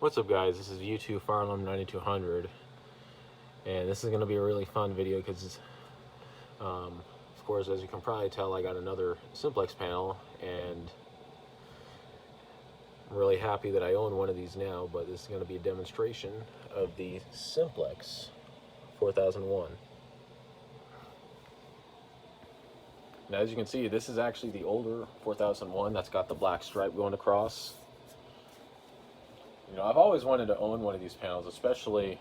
What's up guys, this is U2 Fire Alarm 9200, and this is going to be a really fun video because of course, as you can probably tell, I got another Simplex panel, and I'm really happy that I own one of these now. But this is going to be a demonstration of the Simplex 4001. Now, as you can see, this is actually the older 4001 that's got the black stripe going across. You know, I've always wanted to own one of these panels, especially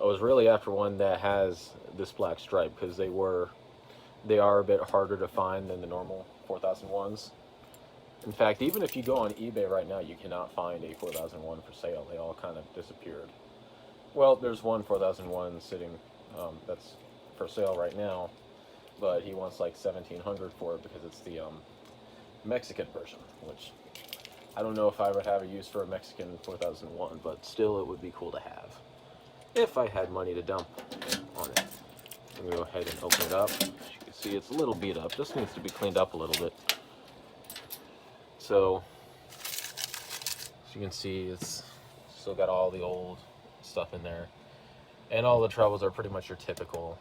I was really after one that has this black stripe, because they are a bit harder to find than the normal 4001s. In fact, even if you go on eBay right now, you cannot find a 4001 for sale. They all kind of disappeared. Well, there's one 4001 sitting that's for sale right now, but he wants like $1,700 for it because it's the Mexican version, which I don't know if I would have a use for a Mexican 4001, but still it would be cool to have if I had money to dump on it. I'm going to go ahead and open it up. As you can see, it's a little beat up. This needs to be cleaned up a little bit. So, as you can see, it's still got all the old stuff in there. And all the troubles are pretty much your typical.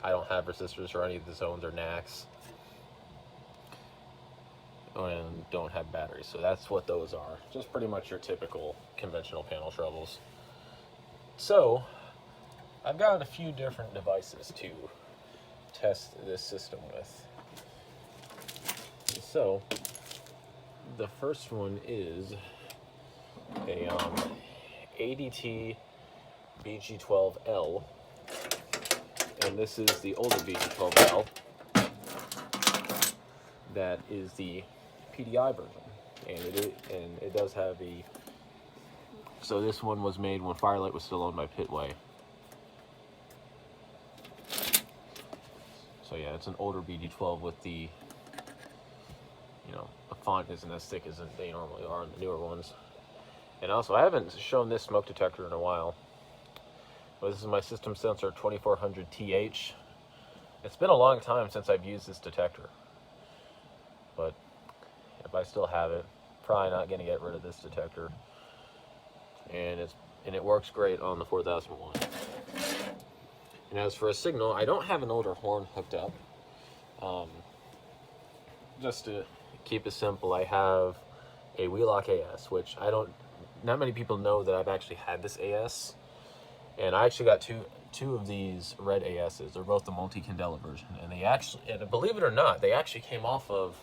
I don't have resistors or any of the zones or NACs. And don't have batteries, so that's what those are. Just pretty much your typical conventional panel troubles. So I've got a few different devices to test this system with. So the first one is a ADT BG12L, and this is the older BG12L. That is the PDI version, and it does have a. So this one was made when Firelight was still owned by Pitway. So yeah, it's an older BG12 with the, you know, the font isn't as thick as they normally are in the newer ones. And also, I haven't shown this smoke detector in a while. But this is my System Sensor 2400TH. It's been a long time since I've used this detector. But if I still have it, probably not going to get rid of this detector. And it works great on the 4001. And as for a signal, I don't have an older horn hooked up. Just to keep it simple, I have a Wheelock AS, which not many people know that I've actually had this AS. And I actually got two of these red ASs. They're both the multi-candela version, and and believe it or not, they actually came off of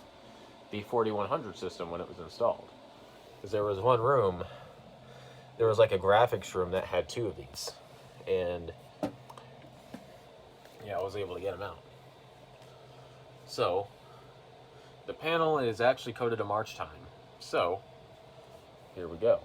the 4100 system when it was installed. Because there was one room, there was like a graphics room that had two of these, and yeah, I was able to get them out. So the panel is actually coded to March time. So here we go.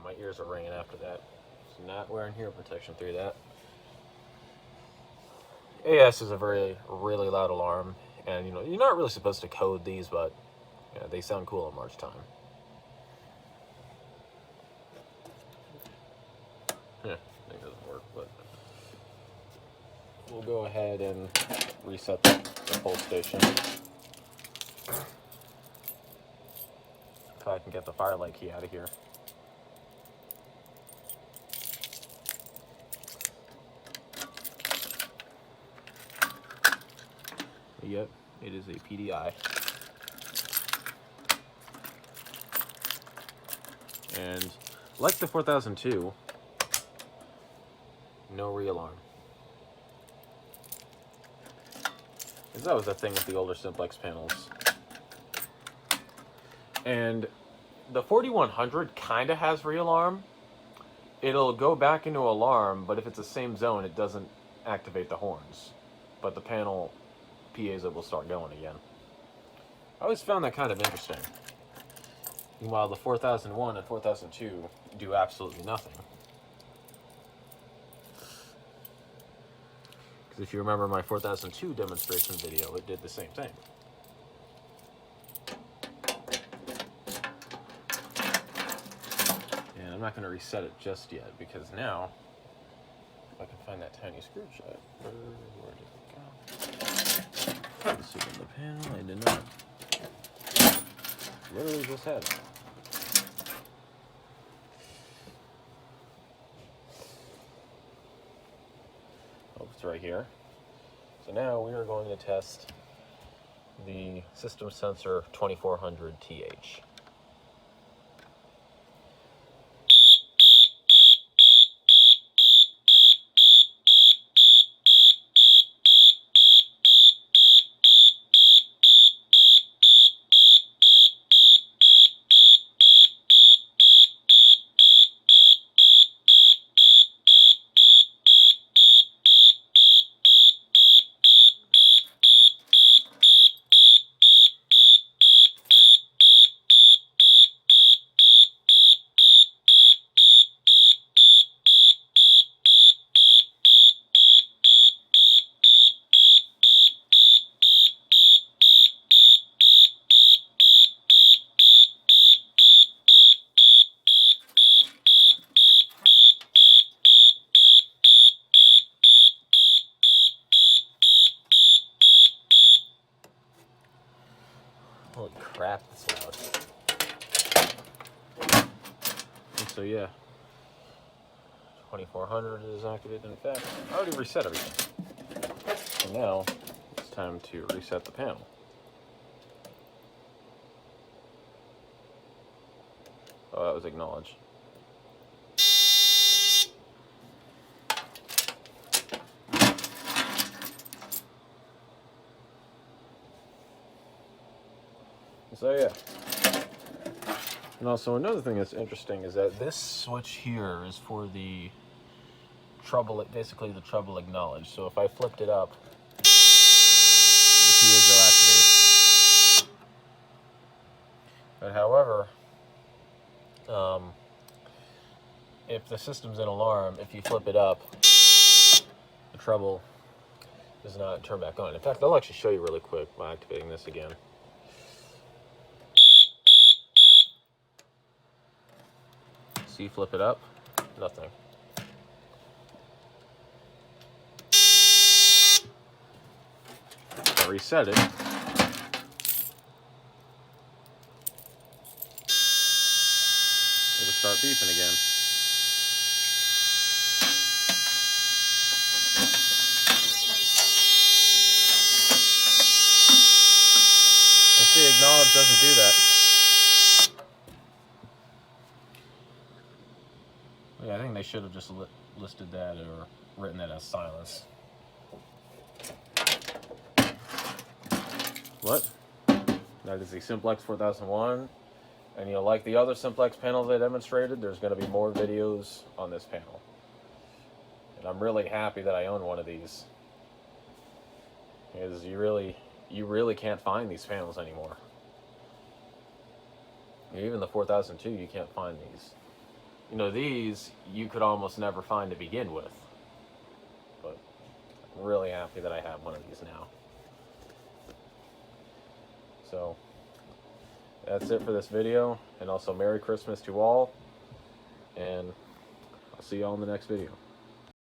My ears are ringing after that. So not wearing hearing protection through that. AS is a really loud alarm, and you know, you're not really supposed to code these, but yeah, they sound cool at March time. Yeah, I think it doesn't work, but we'll go ahead and reset the pulse station. If I can get the Firelight key out of here. Yep, it is a PDI. And like the 4002, no re-alarm. Because that was the thing with the older Simplex panels. And the 4100 kind of has re-alarm. It'll go back into alarm, but if it's the same zone, it doesn't activate the horns. But the panel piezo will start going again. I always found that kind of interesting. Meanwhile, the 4001 and 4002 do absolutely nothing. Because if you remember my 4002 demonstration video, it did the same thing. And I'm not going to reset it just yet, because now, if I can find that tiny screw shot, where did it go? Let's see in the panel. I did not. Literally just had it. Oh, it's right here. So now we are going to test the System Sensor 2400TH. Holy crap, that's loud. And so yeah, 2400 is activated. In fact, I already reset everything. So now it's time to reset the panel. Oh, that was acknowledged. So yeah. And also another thing that's interesting is that this switch here is for the treble, basically the treble acknowledge. So if I flipped it up, the piezo activates. But however, if the system's in alarm, if you flip it up, the treble does not turn back on. In fact, I'll actually show you really quick by activating this again. So you flip it up, nothing. I reset it. It'll start beeping again. And see, acknowledge doesn't do that. Yeah, I think they should have just listed that or written that as silence. What? That is the Simplex 4001. And like the other Simplex panels I demonstrated, there's going to be more videos on this panel. And I'm really happy that I own one of these. Because you really can't find these panels anymore. Even the 4002, you can't find these. These you could almost never find to begin with. But I'm really happy that I have one of these now. So that's it for this video, and also Merry Christmas to all, and I'll see you all in the next video.